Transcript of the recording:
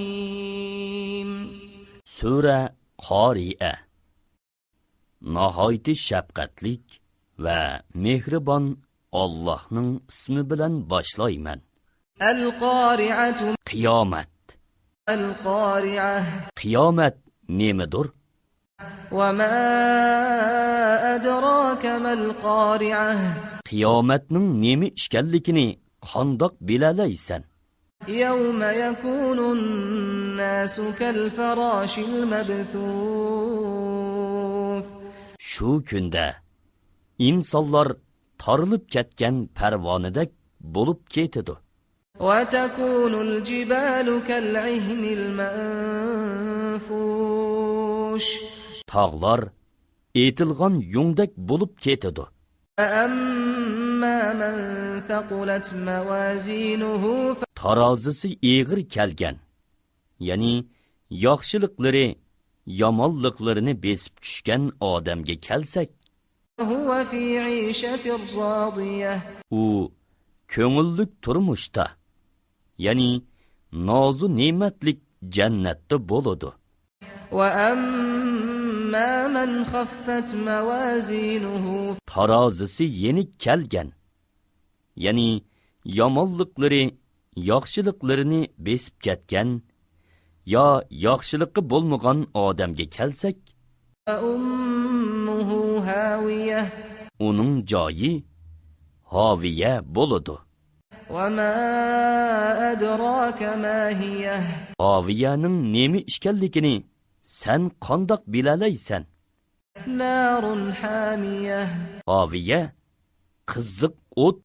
Bismillahirrahmanirrahim. Sura Qari'a. Nihoyat shafqatlik va mehribon Allohning ismi bilan boshlayman. Al-Qari'atu. Qiyomat. Al-Qari'ah. Qiyomat nemidir? Wa ma adraka mal-Qari'ah. Qiyomatning nemi ishkanligini qandoq bilalaysan? Yawma yakunun nasu kal-farashil mabthuth. Shu kunda insonlar tarilib ketgan parvonadek bo'lib ketadi. Wa takunul jibalu kal-'ihnil manfush. Tog'lar etilgan yungdek bo'lib ketadi. Amma man thaqulat mawazinuhu. Tarozisi eg'ir kelgan, ya'ni yaxshiliklari yomonliklarini besib tushgan odamga kelsak, Huwa fi 'ishatir radiyah. u ko'ngillik turmushda, ya'ni nozu ne'matlik jannatda bo'ladi. Wa amma man khaffat mawazinuhu. Tarozisi yenik kelgan, ya'ni yomonliklari yaxshiliklarini besib ketgan yo yaxshiliqi bo'lmagan odamga kelsak, Ummuhu hawiyah. uning joyi hoviya bo'ladi. Wa ma adraka ma hiyah. Hoviyaning nemi ishkanligini sen qandoq bilalaysan? Narun hamiyah. Hoviya qiziq o't